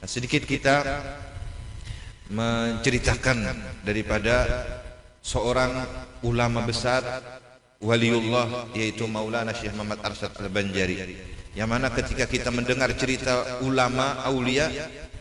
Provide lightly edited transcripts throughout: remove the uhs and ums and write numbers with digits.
Sedikit kita menceritakan daripada seorang ulama besar waliullah, yaitu Maulana Syekh Muhammad Arsyad Al-Banjari, yang mana ketika kita mendengar cerita ulama aulia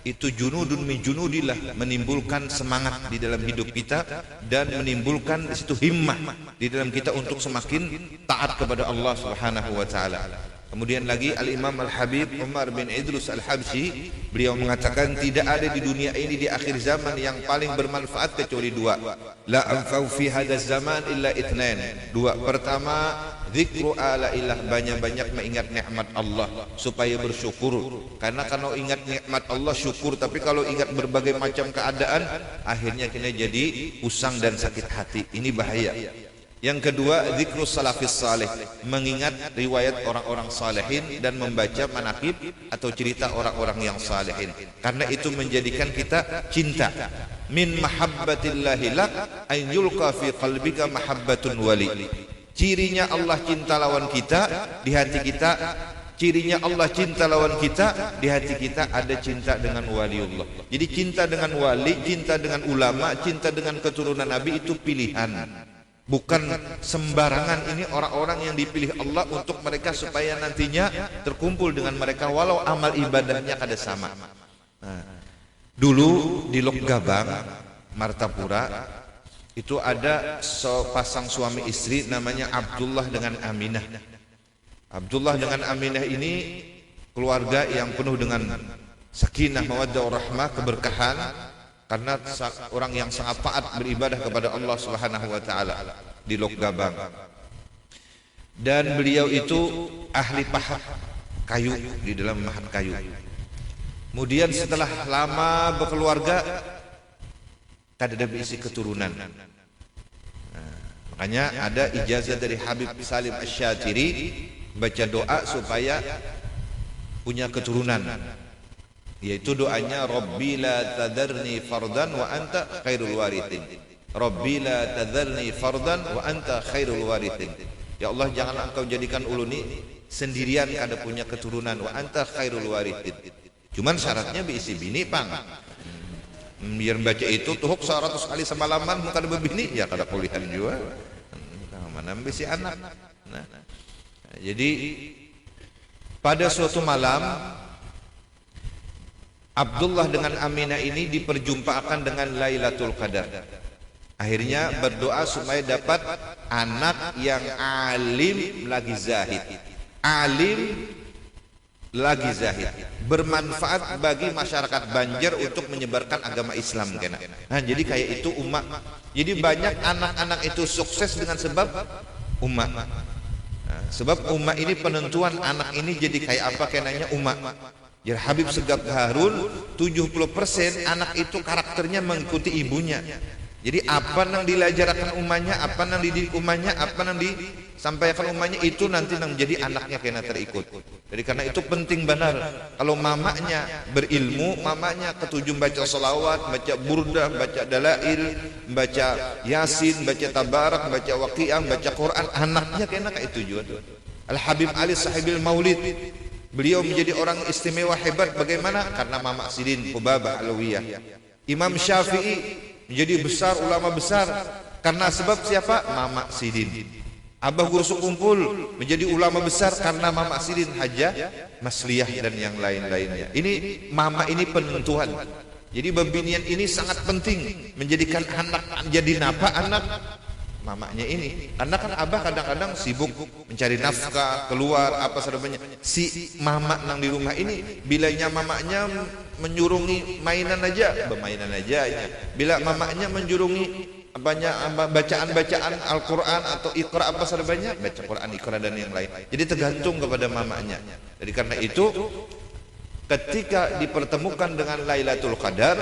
itu junudun min junudillah, menimbulkan semangat di dalam hidup kita dan menimbulkan situ himmah di dalam kita untuk semakin taat kepada Allah Subhanahu wa taala. Kemudian lagi Al-Imam Al-Habib Umar bin Idrus Al-Habsyi, beliau mengatakan tidak ada di dunia ini di akhir zaman yang paling bermanfaat kecuali dua. La anfa'u fi hadzal zaman illa itsnain. Dua. Pertama, zikru ala ilah, banyak-banyak mengingat nikmat Allah supaya bersyukur. Karena kalau ingat nikmat Allah syukur, tapi kalau ingat berbagai macam keadaan akhirnya kita jadi usang dan sakit hati. Ini bahaya. Yang kedua, zikru salafis salih, mengingat riwayat orang-orang salihin dan membaca manaqib atau cerita orang-orang yang salihin. Karena itu menjadikan kita cinta. Min mahabbatillahi lak an yulqa fi qalbika mahabbatun wali. Cirinya Allah cinta lawan kita di hati kita. Cirinya Allah cinta lawan kita, di hati kita ada cinta dengan waliullah. Jadi cinta dengan wali, cinta dengan ulama, cinta dengan keturunan Nabi itu pilihan. Bukan sembarangan. Ini orang-orang yang dipilih Allah untuk mereka supaya nantinya terkumpul dengan mereka walau amal ibadahnya kada sama. Nah, dulu di Lok Gabang, Martapura, itu ada sepasang suami istri namanya Abdullah dengan Aminah. Abdullah dengan Aminah ini keluarga yang penuh dengan sakinah, mawaddah, warahmah, keberkahan, karena orang yang sangat taat beribadah kepada Allah Subhanahu wa taala di Lok Gabang. Dan beliau itu ahli pahat kayu, di dalam mahat kayu. Kemudian setelah lama berkeluarga kada ada berisi keturunan. Makanya ada ijazah dari Habib Salim Asy-Syatiri baca doa supaya punya keturunan, yaitu doanya Rabbi la tadharni fardan wa anta khairul warithin. Rabbi la tadharni fardan wa anta khairul warithin. Ya Allah, janganlah engkau jadikan uluni sendirian kada punya keturunan, wa anta khairul warithin. Cuman syaratnya berisi bini pang. Biar baca itu tuhuk 100 kali semalaman muka ada bebini ya kada kulihan juga. Mana berisi anak. Nah, jadi pada suatu malam Abdullah dengan Aminah ini diperjumpakan dengan Lailatul Qadar. Akhirnya berdoa supaya dapat anak yang alim lagi zahid. Alim lagi zahid, bermanfaat bagi masyarakat Banjar untuk menyebarkan agama Islam kena. Nah, jadi kayak itu umat. Jadi banyak anak-anak itu sukses dengan sebab umat. Nah, sebab umat ini penentuan anak ini jadi kayak apa kenanya umat. Jadi Habib Segaf Harun 70% anak itu karakternya mengikuti ibunya. Jadi apa yang dilajarkan umahnya, apa yang dididik umahnya, apa yang disampaikan umahnya, itu nanti yang menjadi anaknya kena terikut. Jadi karena itu penting benar. Kalau mamanya berilmu, mamanya ketujuh baca salawat, baca burdah, baca dalail, baca yasin, baca tabarak, baca waqiah, baca Quran, anaknya kena kayak itu juga. Al-Habib Ali Sahibil Maulid, beliau menjadi orang istimewa hebat. Bagaimana? Karena Mama Sidin Hubabah Alawiyah. Imam Syafi'i menjadi besar, ulama besar karena sebab siapa? Mama Sidin. Abah Gursu Kumpul menjadi ulama besar karena Mama Sidin Hajah Masliyah dan yang lain-lainnya. Ini mama ini penentuan. Jadi pembinian ini sangat penting, menjadikan anak jadi napa anak mamanya ini. Karena kan abah kadang-kadang sibuk mencari nafkah, keluar apa sebagainya. Si mama nang di rumah ini bilanya mamanya menyurungi mainan aja, bermainan aja. Bila mamanya menjurungi banyak bacaan-bacaan Al-Quran atau Iqra apa sebagainya, baca Quran, Iqra dan yang lain. Jadi tergantung kepada mamanya. Jadi karena itu ketika dipertemukan dengan Lailatul Qadar,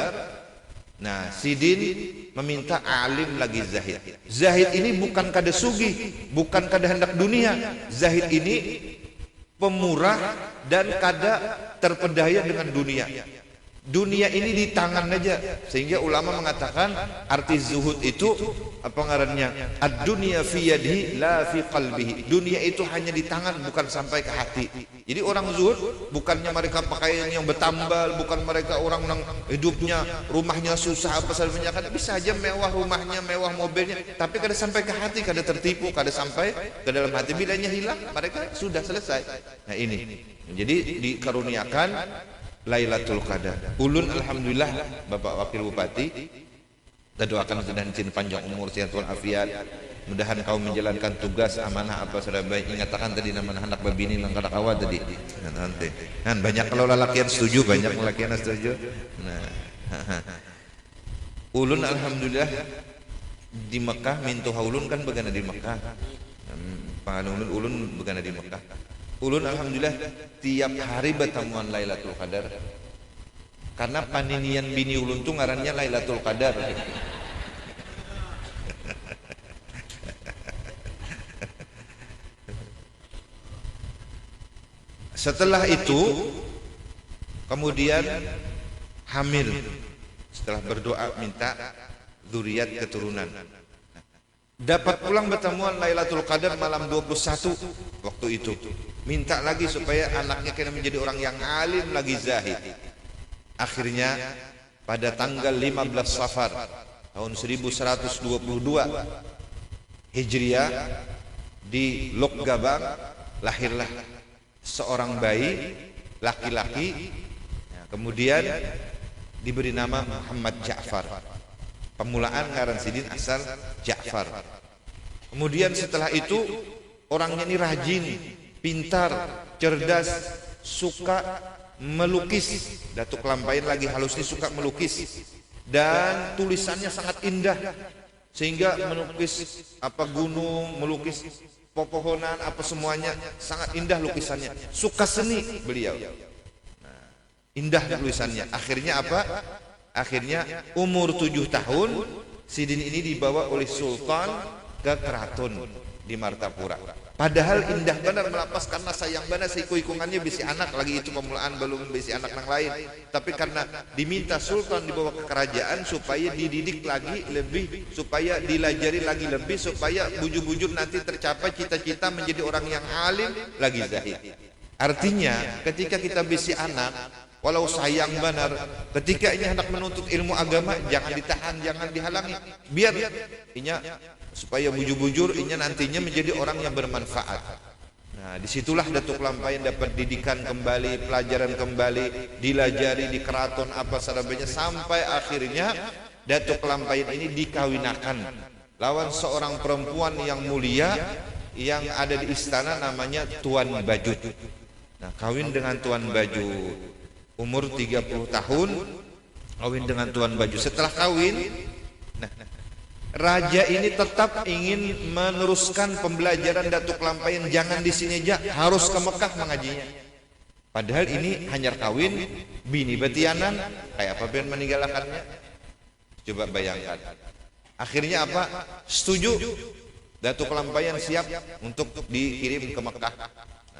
nah Sidin meminta alim lagi zahid. Zahid ini bukan kada sugih, bukan kada hendak dunia. Zahid ini pemurah dan kada terpedaya dengan dunia. Dunia ini di tangan aja, sehingga ulama mengatakan arti zuhud itu apa ngarannya? Ad-dunya fi yadihi la fi qalbihi. Dunia itu hanya di tangan, bukan sampai ke hati. Jadi orang zuhud bukannya mereka pakaian yang bertambal, bukan mereka orang yang hidupnya rumahnya susah apa sebagainya, kan bisa aja mewah rumahnya, mewah mobilnya, tapi kada sampai ke hati, kada tertipu, kada sampai ke dalam hati. Bilanya hilang, mereka sudah selesai. Nah ini. Jadi dikaruniakan Lailatul Qadar. Ulun alhamdulillah Bapak Wakil Bupati, kita doakan dan panjang umur, sehat walafiat. Mudahan kau menjalankan tugas amanah apa sudah baik. Ingatakan tadi nama anak babini langkah awal tadi. Nanti. Kan banyak kalau lelakian setuju, banyak lelakian setuju. Nah. Ulun alhamdulillah di Mekah mintuha ulun kan begana di Mekah. Pangan ulun begana di Mekah. Ulun alhamdulillah tiap hari bertemuan Lailatul Qadar. Karena paninian bini ulun tuh ngarannya Lailatul Qadar. Setelah itu kemudian hamil. Setelah berdoa minta zuriat keturunan. Dapat pulang bertemuan Lailatul Qadar malam 21 waktu itu. Minta lagi supaya anaknya kena menjadi orang yang alim lagi zahid. Akhirnya pada tanggal 15 Safar tahun 1122 Hijriah di Lok Gabang lahirlah seorang bayi laki-laki, kemudian diberi nama Muhammad Ja'far. Pemulaan ngaran sidin asal Ja'far. Kemudian setelah itu orangnya ini rajin, pintar, cerdas, suka melukis. Datuk Lampayan lagi halus ini suka melukis dan tulisannya sangat indah, sehingga melukis apa gunung, melukis pepohonan apa semuanya sangat indah lukisannya. Suka seni beliau. Indah tulisannya. Akhirnya apa? Akhirnya umur 7 tahun sidin ini dibawa oleh sultan ke keraton di Martapura. Padahal indah benar melapas karena sayang benar siku-ikungannya bisi anak lagi itu pemulaan belum bisi anak yang lain. Tapi karena diminta sultan dibawa ke kerajaan supaya dididik lagi lebih, supaya dilajari lagi lebih, supaya bujur-bujur nanti tercapai cita-cita menjadi orang yang alim lagi zahid. Artinya ketika kita bisi anak, walau sayang benar, ketika ini hendak menuntut ilmu agama jangan ditahan, jangan dihalangi, biar inya supaya bujur-bujur inya nantinya menjadi orang yang bermanfaat. Nah, disitulah Datuk Lampayan dapat didikan kembali, pelajaran kembali, dilajari di keraton apa sadabanya, sampai akhirnya Datuk Lampayan ini dikawinakan lawan seorang perempuan yang mulia yang ada di istana namanya Tuan Bajut. Nah, kawin dengan Tuan Bajut. Umur 30 tahun kawin dengan Tuan Bajut. Setelah kawin, raja ini tetap ingin meneruskan pembelajaran Datuk Lampayan, jangan di sini aja, harus ke Mekah mengajinya. Padahal ini hanyar kawin, bini betianan, kayak apa pengen meninggalkannya? Coba bayangkan. Akhirnya apa? Setuju. Datuk Lampayan siap untuk dikirim ke Mekah.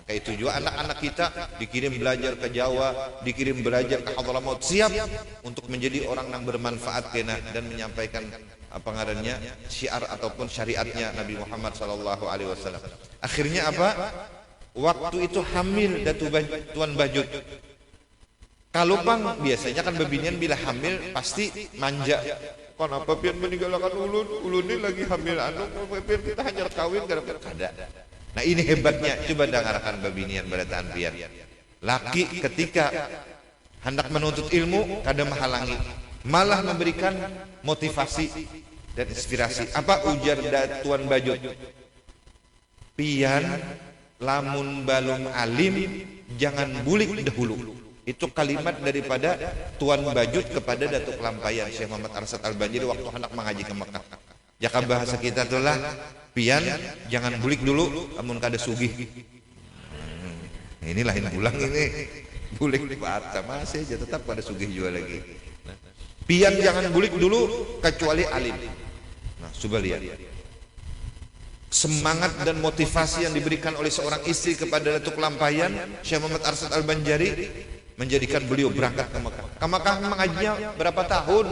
Kayak itu juga anak-anak kita dikirim belajar ke Jawa, dikirim belajar ke Hadramaut, siap untuk menjadi orang yang bermanfaat kena dan menyampaikan apa ngarannya syiar ataupun syariatnya Nabi Muhammad sallallahu alaihi wasallam. Akhirnya apa? Waktu itu hamil Tuan Bajut. Kalau pang biasanya kan bebinian bila hamil pasti manja. Kenapa pian meninggalkan ulun ini lagi hamil anu, pian kita hanya kawin kada. Nah ini hebatnya, coba dengarkan babinian berataan pian. Laki ketika hendak menuntut ilmu kada menghalangi, malah memberikan motivasi dan inspirasi. Apa ujar Tuan Bajut? Pian lamun balum alim jangan bulik dahulu. Itu kalimat daripada Tuan Bajut kepada Datuk Lampayan Syekh Muhammad Arsad Al-Banjari waktu hendak mengaji ke Mekah. Jaka bahasa kita itulah pian jangan bulik dulu amun kada sugih. Inilah yang ulang ini bulik patah masih aja tetap pada sugih juga lagi. Pian jangan bulik dulu kecuali alim. Nah, coba lihat semangat dan motivasi yang diberikan oleh seorang istri kepada Datuk Lampayan Syekh Muhammad Arsad Al-Banjari. menjadikan beliau berangkat ke Mekah. Ke Mekah mengajinya berapa tahun?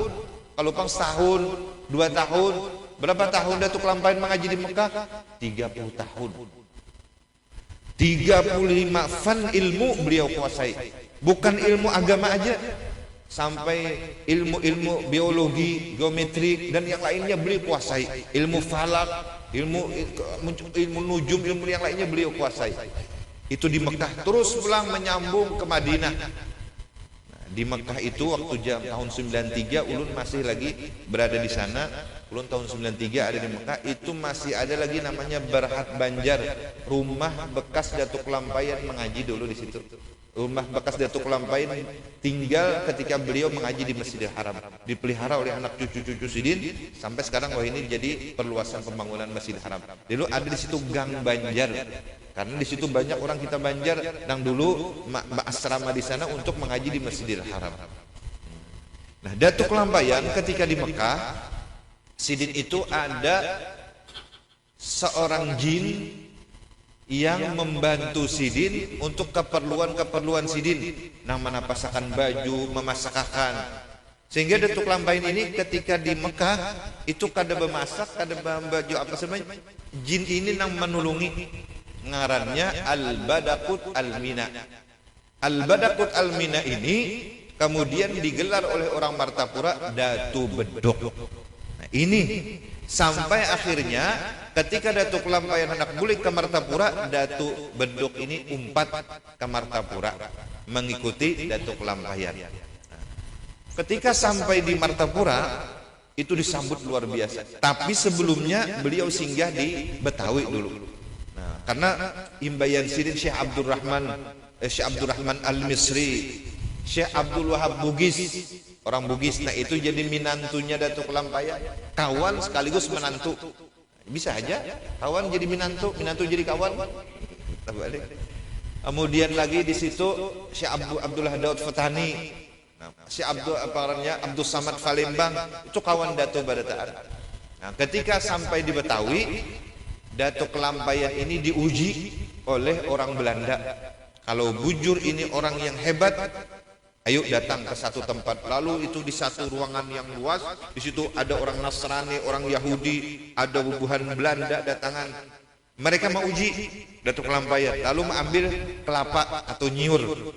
Kalau pang setahun, 2 tahun. Berapa tahun Datuk Lampayan mengaji di Mekah? 30 tahun. 35 fan ilmu beliau kuasai. Bukan ilmu agama aja, sampai ilmu-ilmu biologi, geometri dan yang lainnya beliau kuasai. Ilmu falak, ilmu nujum, ilmu yang lainnya beliau kuasai. Itu di Mekah. Terus pulang menyambung ke Madinah. Di Mekah itu waktu tahun 93 ulun masih lagi berada di sana. Ulun tahun 93 ada di Mekah, itu masih ada lagi namanya Berhat Banjar, rumah bekas Datuk Lampayan mengaji dulu di situ. Rumah bekas Datuk Lampayan tinggal ketika beliau mengaji di Masjidil Haram. Dipelihara oleh anak cucu-cucu Sidin sampai sekarang. Wah, ini jadi perluasan pembangunan Masjidil Haram. Dulu ada di situ Gang Banjar. Karena di situ banyak orang kita Banjar yang dulu asrama di sana untuk mengaji di Masjidil Haram. Nah, Datuk Lampayan ketika di Mekah, Sidin itu ada seorang jin yang membantu Sidin untuk keperluan Sidin, namanya pasakan baju, memasakkan. Sehingga Datuk Lampayan ini ketika di Mekah itu kada bermasak, kada baju apa sebenarnya, jin ini nang menulungi. Ngarannya Al-Badakut Al-Mina. Al-Badakut Al-Mina ini kemudian digelar oleh orang Martapura Datu Bedok. Nah, ini sampai akhirnya ketika Datuk Lampayan hendak balik ke Martapura, Datu Bedok ini umpat ke Martapura mengikuti Datuk Lampayan. Nah, ketika sampai di Martapura itu disambut luar biasa. Tapi sebelumnya beliau singgah di Betawi dulu. Karena imbayan Sidin Syekh Abdurrahman Al-Misri, Syekh Abdul Wahab Bugis, orang Bugis. Nah, itu jadi minantunya Datuk Lampayan, kawan sekaligus menantu. Bisa aja kawan jadi minantu, minantu jadi kawan. Kemudian lagi di situ Syekh Abdullah Daud Fatani, Syekh Abdul Samad Palembang, itu kawan Datuk Badataan. Nah, ketika sampai di Betawi, Datuk Lampayan ini diuji oleh orang Belanda. Kalau bujur ini orang yang hebat, ayo datang ke satu tempat. Lalu itu di satu ruangan yang luas, di situ ada orang Nasrani, orang Yahudi, ada bubuhan Belanda datangan. Mereka mau uji Datuk Lampayan, lalu mengambil kelapa atau nyiur.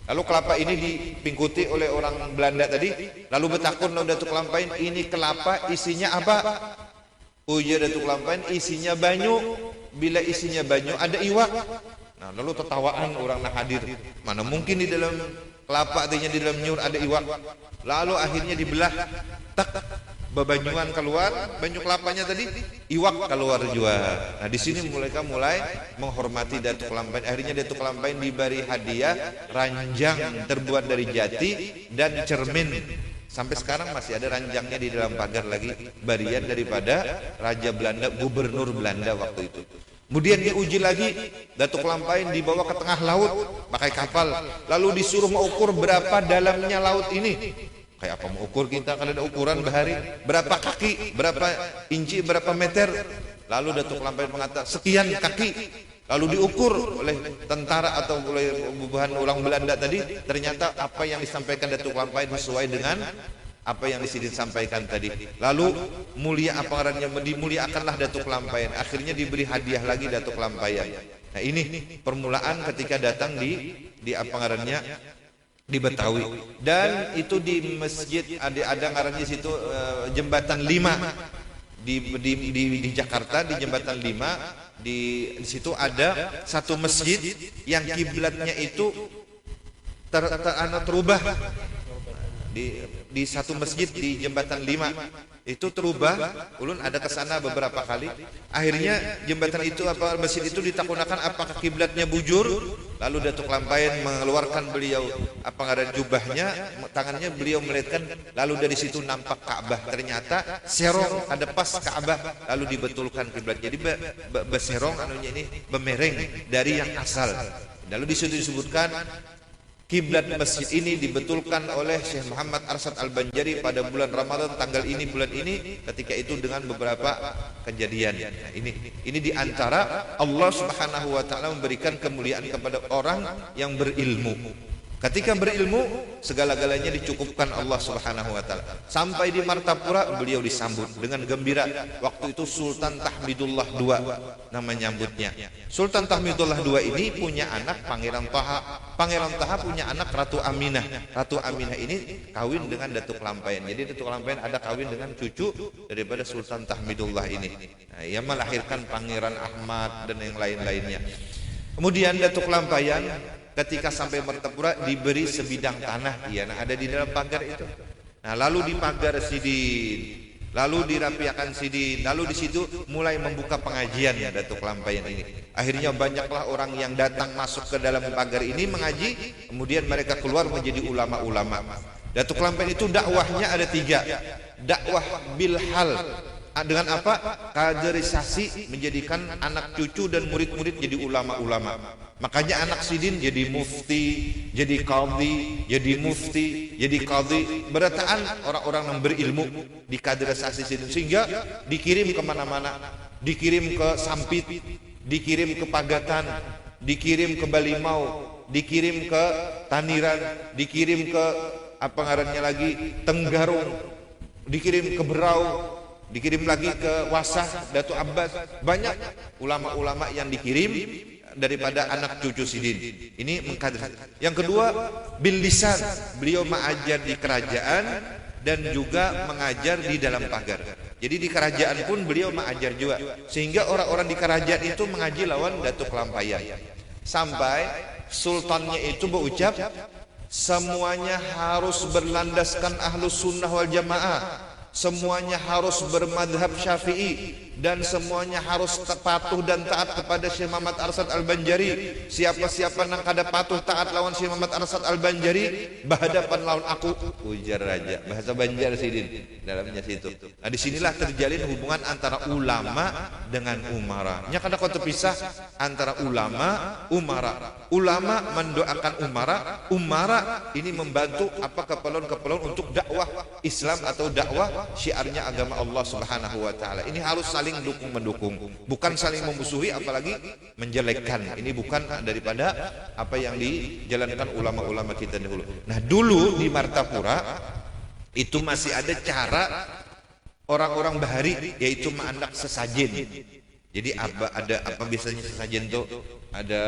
Lalu kelapa ini dipingkuti oleh orang Belanda tadi, lalu bertakun lalu Datuk Lampayan, ini kelapa isinya apa? Ujar Datuk Lampayan, isinya banyu. Bila isinya banyu ada iwak. Nah, lalu tertawaan orang nak hadir. Mana mungkin di dalam kelapa artinya di dalam nyur ada iwak. Lalu akhirnya dibelah, tak babanyuan keluar, banyu kelapanya tadi, iwak keluar juga. Nah, di sini mereka mulai menghormati Datuk Lampayan. Akhirnya Datuk Lampayan diberi hadiah ranjang terbuat dari jati dan cermin. Sampai sekarang masih ada ranjangnya di dalam pagar lagi, barian daripada Raja Belanda, Gubernur Belanda waktu itu. Kemudian diuji lagi, Datuk Lampayan dibawa ke tengah laut pakai kapal, lalu disuruh mengukur berapa dalamnya laut ini. Kayak apa mau ukur kita, kalau ada ukuran bahari, berapa kaki, berapa inci, berapa meter. Lalu Datuk Lampayan mengatakan sekian kaki. Lalu diukur oleh tentara atau oleh bubuhan orang Belanda tadi, ternyata apa yang disampaikan Datuk Lampayan sesuai dengan apa yang Sidin sampaikan tadi. Lalu mulia apa ngarannya, dimuliakanlah Datuk Lampayan. Akhirnya diberi hadiah lagi Datuk Lampayan. Nah, ini permulaan ketika datang di apa ngarannya, di Betawi. Dan itu di masjid ada ngarannya situ Jembatan 5 di Jakarta, di Jembatan 5. Di situ ada satu masjid yang kiblatnya itu terubah. Di satu masjid di Jembatan 5 itu terubah. Ulun ada ke sana beberapa kali. Akhirnya jembatan itu masjid itu ditakunakan apakah kiblatnya bujur. Lalu Datuk Lampayan mengeluarkan beliau jubahnya, tangannya beliau melihatkan, lalu dari situ nampak Ka'bah. Ternyata serong ada pas Ka'bah, lalu dibetulkan kiblat. Jadi beserong anunya ini bemereng dari yang asal. Lalu di situ disebutkan kiblat masjid ini dibetulkan oleh Syekh Muhammad Arsyad Al-Banjari pada bulan Ramadan tanggal ini bulan ini, ketika itu dengan beberapa kejadian. Nah, ini diantara Allah Subhanahu wa taala memberikan kemuliaan kepada orang yang berilmu. Ketika berilmu, segala-galanya dicukupkan Allah Subhanahu wa taala. Sampai di Martapura beliau disambut dengan gembira. Waktu itu Sultan Tahmidullah II nama nyambutnya. Sultan Tahmidullah II ini punya anak Pangeran Taha. Pangeran Taha punya anak Ratu Aminah. Ratu Aminah ini kawin dengan Datuk Lampaian. Jadi Datuk Lampaian ada kawin dengan cucu daripada Sultan Tahmidullah ini. Nah, ia melahirkan Pangeran Ahmad dan yang lain-lainnya. Kemudian Datuk Lampaian ketika sampai Martapura diberi sebidang tanah, nah ada di dalam pagar itu. Nah, lalu di pagar Sidin, lalu dirapiakan Sidin, lalu di situ mulai membuka pengajian Datuk Lampaian ini. Akhirnya banyaklah orang yang datang masuk ke dalam pagar ini mengaji, kemudian mereka keluar menjadi ulama-ulama. Datuk Lampaian itu dakwahnya ada 3. Dakwah bilhal, dengan apa? Kaderisasi, menjadikan anak cucu dan murid-murid jadi ulama-ulama. Makanya anak Sidin jadi mufti, jadi qadhi, jadi mufti, jadi qadhi. Berataan orang-orang yang berilmu di kaderisasi Sidin, sehingga dikirim kemana-mana, dikirim ke Sampit, dikirim ke Pagatan, dikirim ke Balimau, dikirim ke Taniran, dikirim ke apa ngarannya lagi Tenggarong, dikirim ke Berau, dikirim lagi ke Wasah, Datuk Abbas. Banyak ulama-ulama yang dikirim daripada anak cucu Sidin. Ini mengkader. Yang kedua, bil lisan. Beliau mengajar di kerajaan dan juga mengajar di dalam pagar. Jadi di kerajaan pun beliau mengajar juga, sehingga orang-orang di kerajaan itu mengaji lawan Datuk Lampaian. Sampai sultannya itu berucap, semuanya harus berlandaskan Ahlus Sunnah wal Jamaah. Semuanya harus bermadhab Syafi'i, dan semuanya harus patuh dan taat kepada Syekh Muhammad Arsad Al-Banjari. Siapa-siapa yang kada patuh taat lawan Syekh Muhammad Arsad Al-Banjari, berhadapan lawan aku. Ujar raja, bahasa Banjar Sidin dalamnya situ. Nah, disinilah terjalin hubungan antara ulama dengan umara. Nya kada kau terpisah antara ulama, umara. Ulama mendoakan umara, umara ini membantu apa keperluan-keperluan untuk dakwah Islam atau dakwah syiarnya agama Allah Subhanahu wa taala. Ini harus saling mendukung, bukan saling memusuhi apalagi menjelekkan. Ini bukan daripada apa yang dijalankan ulama-ulama kita dahulu. Nah, dulu di Martapura itu masih ada cara orang-orang bahari, yaitu mengandak sesajen. Jadi ada apa biasanya sesajen itu? Ada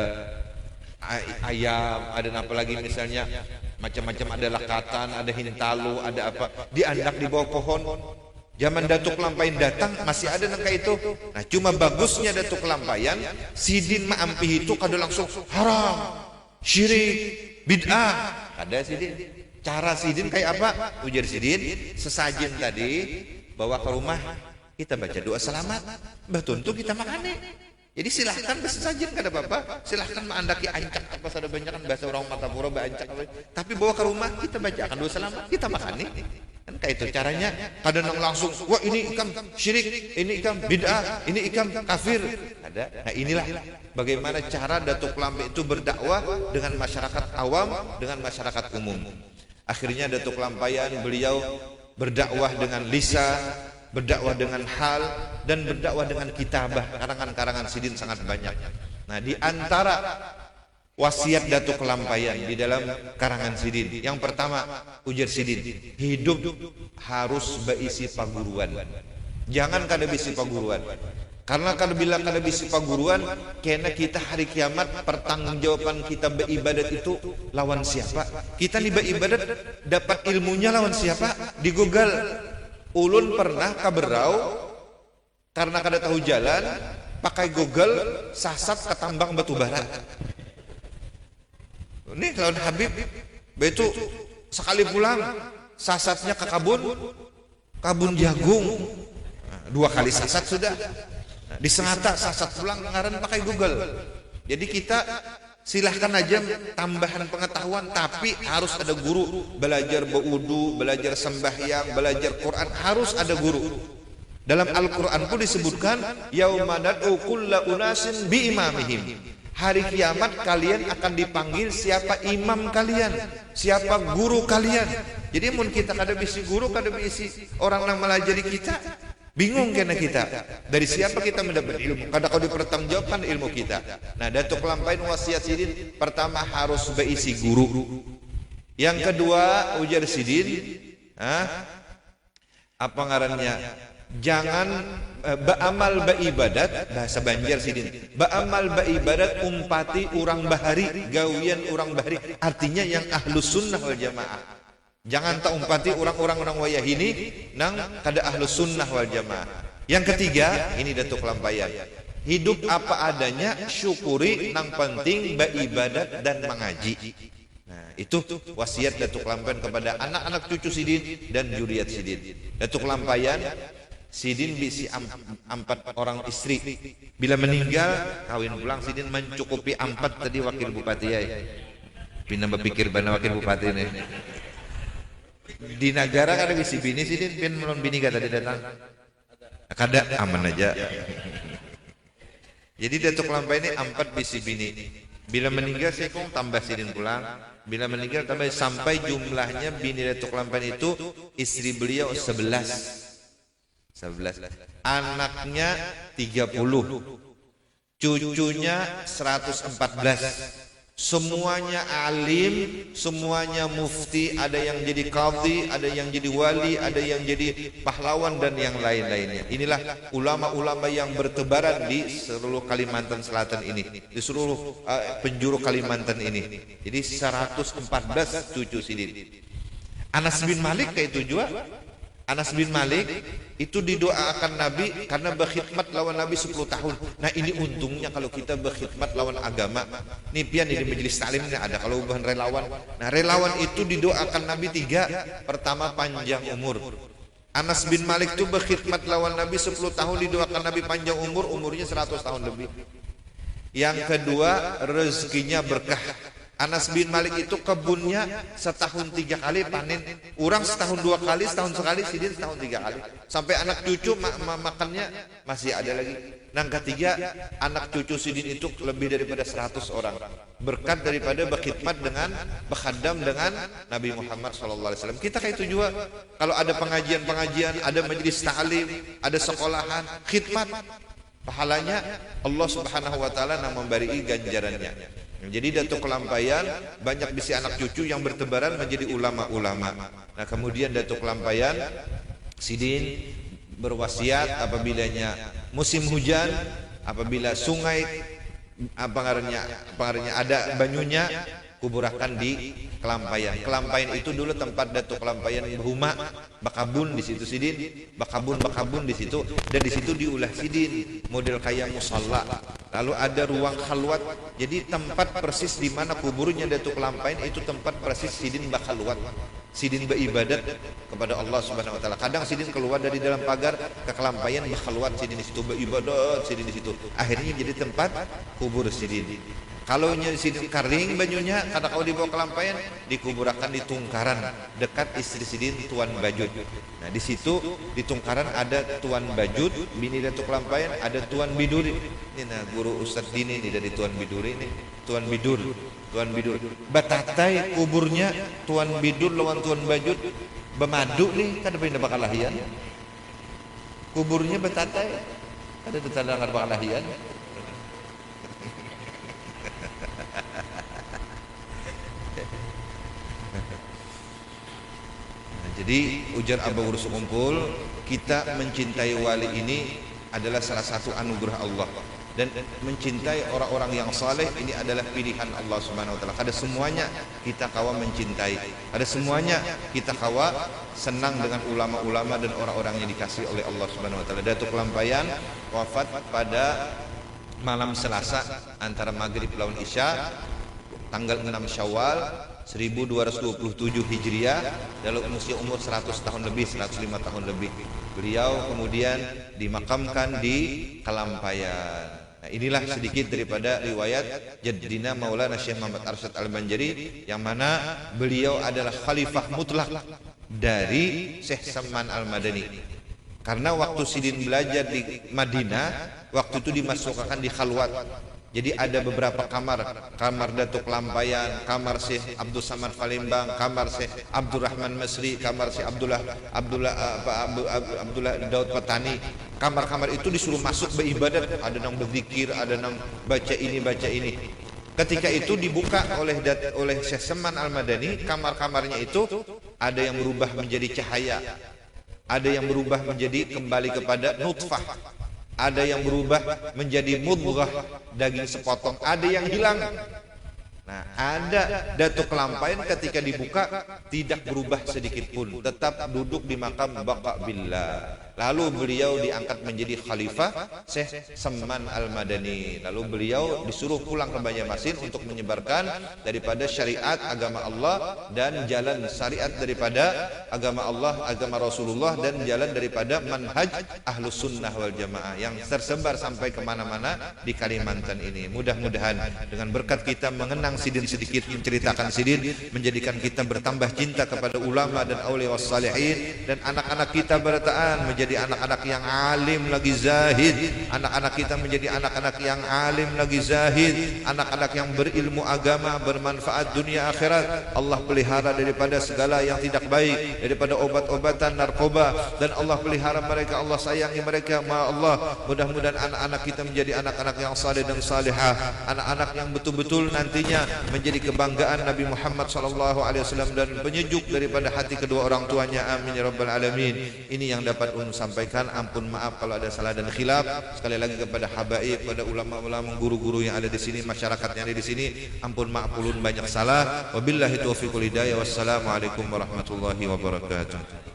ayam, ada apa lagi misalnya macam-macam, ada lakatan, ada hintalu, ada apa, diandak di bawah pohon. Zaman Datuk Lampaian datang masih ada nangka itu. Nah, cuma bagusnya Datuk Lampaian, Sidin Ma'ampi itu kada langsung haram, syirik, bid'ah. Ada Sidin. Cara Sidin kayak apa? Ujar Sidin, sesajen tadi bawa ke rumah, kita baca doa selamat, betuntu kita makan. Jadi silahkan bersesajen kada apa-apa, silahkan mengandaki ancak apa sada banyak kan bahasa orang Martapura bancak, tapi bawa ke rumah kita bacakan doa selamat, kita makan nih. Kan kayak itu caranya. Kadang langsung, wah ini ikam syirik, ini ikam bid'ah, ini ikam kafir. Ada. Nah, inilah bagaimana cara Datuk Lampaian itu berdakwah dengan masyarakat awam, dengan masyarakat umum. Akhirnya Datuk Lampaian beliau berdakwah dengan lisan, berdakwah dengan hal, dan berdakwah dengan kitabah. Karangan-karangan Sidin sangat banyak. Nah, di antara wasiat Datuk Lampaian di dalam karangan Sidin, yang pertama, ujar Sidin, hidup harus berisi paguruan. Jangan kada bisi paguruan. Karena kada bilang kada bisi paguruan, kena kita hari kiamat pertanggungjawaban kita beribadat itu lawan siapa? Kita nih beribadat dapat ilmunya lawan siapa? Di Google. Ulun pernah kaberau karena kada tahu jalan, pakai Google sasat ke tambang batu bara. Ini lawan Habib, betu sekali pulang sasatnya ke kabun jagung. Nah, 2 kali sasat sudah. Nah, di Sengata sasat pulang ngaran pakai Google. Jadi kita silahkan aja tambahan pengetahuan, tapi harus ada guru. Belajar berwudu, belajar sembahyang, belajar Quran, harus ada guru. Dalam Al-Quran pun disebutkan, yauma nad'u kulla unasin bi imamihim. Hari kiamat kalian akan dipanggil siapa imam kalian, siapa guru kalian. Jadi mun kita kada bisi guru, kada bisi orang yang melajari kita, bingung kena kita. Dari siapa kita mendapat ilmu? Kada kau dipertanggungjawabkan ilmu kita. Nah, Datuk Lampaian wasiat Sidin pertama harus berisi guru. Yang kedua ujar Sidin, apa ngarannya? Jangan ba'amal ba'ibadat, bahasa Banjar Sidin. Ba'amal ba'ibadat umpati urang bahari, gawian urang bahari. Artinya yang ahlus sunnah wal jamaah. Jangan tak umpati orang-orang wayah ini nang kada ahlus sunnah wal jamaah. Yang ketiga, ini datuk lampayan. Hidup apa adanya, syukuri, nang penting ba'ibadat dan mengaji. Nah, itu wasiat datuk lampayan kepada anak-anak cucu Sidin dan juriat Sidin. Datuk lampayan, Sidin bisi 4 orang istri. Bila meninggal, kawin pulang Sidin mencukupi 4 tadi wakil bupati ya. Pindah berpikir bana wakil bupati ini. Di negara kada bisi bini Sidin, pin melon bini kata tadi datang. Kada aman aja. Jadi datuk lampayan ini 4 bisi bini. Bila meninggal sekong tambah Sidin pulang. Bila meninggal tambah sampai jumlahnya bini datuk lampayan itu istri beliau 11. Anaknya 30, cucunya 114. Semuanya alim, semuanya mufti, ada yang jadi qadhi, ada yang jadi wali, ada yang jadi pahlawan dan yang lain-lainnya. Inilah ulama-ulama yang bertebaran di seluruh Kalimantan Selatan ini, di seluruh penjuru Kalimantan ini. Jadi 114 cucu Sidin. Anas bin Malik kayak itu juga. Anas bin Malik itu didoakan Nabi karena berkhidmat lawan Nabi 10 tahun. Nah ini untungnya kalau kita berkhidmat lawan agama. Nih pian di majelis taklim ini ada kalau bukan relawan. Nah relawan itu didoakan Nabi 3. Pertama panjang umur. Anas bin Malik itu berkhidmat lawan Nabi 10 tahun didoakan Nabi panjang umur, umurnya 100 tahun lebih. Yang kedua rezekinya berkah. Anas bin Malik itu kebunnya setahun 3 kali panen. Orang setahun 2 kali, setahun sekali, Sidin setahun 3 kali. Sampai anak cucu makannya masih ada lagi. Yang ketiga, anak cucu Sidin itu lebih daripada 100 orang. Berkat daripada berkhidmat dengan berkhadam dengan Nabi Muhammad SAW. Kita kayak itu juga. Kalau ada pengajian-pengajian, ada majelis ta'lim, ada sekolahan, khidmat, pahalanya Allah Subhanahu wa taala yang memberi ganjarannya. Jadi datuk lampayan banyak bisi anak cucu yang bertebaran menjadi ulama-ulama. Nah kemudian datuk lampayan Sidin berwasiat apabilanya musim hujan, apabila sungai pangarnya ada banyunya, kuburakan di Kelampayan. Kelampayan itu dulu tempat datuk Kelampayan berhuma, bakabun di situ Sidin, bakabun di situ, dan di situ diulah Sidin model kayak musalla. Lalu ada ruang khalwat. Jadi tempat persis di mana kuburnya datuk Kelampayan itu tempat persis Sidin bakhalwat. Sidin beribadat kepada Allah Subhanahu wa taala. Kadang Sidin keluar dari dalam pagar ke Kelampayan bakhalwat, Sidin di situ beribadat, Sidin di situ. Akhirnya jadi tempat kubur Sidin. Kalau Sidin kering banyunya, kata kau dibawa Kelampayan, dikuburakan di Tungkaran dekat istri Sidin Tuan Bajud. Nah di situ di Tungkaran ada Tuan Bajud, bini datuk Kelampayan, ada Tuan Bidur. Ini nah guru Ustadz Dini ini dari Tuan Bidur ini, Tuan Bidur. Batatai kuburnya Tuan Bidur lawan Tuan Bajud bermadu nih, kan apa yang bakal lahian? Kuburnya batatai, ada tetangga bakal lahian. Jadi ujar Abu Urus Kumpul, kita mencintai wali ini adalah salah satu anugerah Allah, dan mencintai orang-orang yang saleh ini adalah pilihan Allah Subhanahu wa taala. Kada semuanya kita kawa mencintai, ada semuanya kita kawa senang dengan ulama-ulama dan orang-orang yang dikasih oleh Allah Subhanahu wa taala. Datuk Kelampayan wafat pada malam Selasa antara maghrib lawan isya tanggal 6 Syawal 1227 Hijriah, dalam usia umur 100 tahun lebih, 105 tahun lebih. Beliau kemudian dimakamkan di Kelampayan. Nah, inilah sedikit daripada riwayat Jaddina Maulana Syekh Muhammad Arsyad Al-Banjari, yang mana beliau adalah khalifah mutlak dari Syekh Salman Al-Madani. Karena waktu Sidin belajar di Madinah, waktu itu dimasukkan di khalwat. Jadi ada beberapa kamar Datuk Kelampayan, kamar Syekh Abdul Samad Palembang, kamar Syekh Abdurrahman Masri, kamar Syekh Abdullah Daud Petani. Kamar-kamar itu disuruh masuk beribadat, ada yang berzikir, ada yang baca ini baca ini. Ketika itu dibuka oleh Syekh Seman Al-Madani, kamar-kamarnya itu ada yang berubah menjadi cahaya, ada yang berubah menjadi kembali kepada nutfah, ada yang berubah menjadi mudghah, daging sepotong, ada yang hilang. Nah, ada datuk kelampaian ketika dibuka tidak berubah sedikit pun, tetap duduk di makam baqa billah. Lalu beliau diangkat menjadi khalifah Syekh Seman Al-Madani. Lalu beliau disuruh pulang ke Banjarmasin untuk menyebarkan daripada syariat agama Allah dan jalan syariat daripada agama Allah, agama Rasulullah, dan jalan daripada manhaj Ahlus Sunnah wal Jamaah yang tersebar sampai kemana-mana di Kalimantan ini. Mudah-mudahan dengan berkat kita mengenang sidin sedikit, menceritakan sidin, menjadikan kita bertambah cinta kepada ulama dan aulia wassalihin, dan anak-anak kita berataan menjadi anak-anak yang alim lagi zahid, anak-anak kita menjadi anak-anak yang alim lagi zahid, anak-anak yang berilmu agama, bermanfaat dunia akhirat. Allah pelihara daripada segala yang tidak baik, daripada obat-obatan, narkoba, dan Allah pelihara mereka, Allah sayangi mereka. Ma Allah, mudah-mudahan anak-anak kita menjadi anak-anak yang saleh dan salihah, anak-anak yang betul-betul nantinya menjadi kebanggaan Nabi Muhammad SAW dan penyejuk daripada hati kedua orang tuanya. Amin ya rabbal alamin. Ini yang dapat sampaikan. Ampun maaf kalau ada salah dan khilaf. Sekali lagi kepada habaib, pada ulama-ulama, guru-guru yang ada di sini, masyarakat yang ada di sini, ampun maaf ulun banyak salah. Wabillahi taufiq wal hidayah. Wassalamualaikum warahmatullahi wabarakatuh.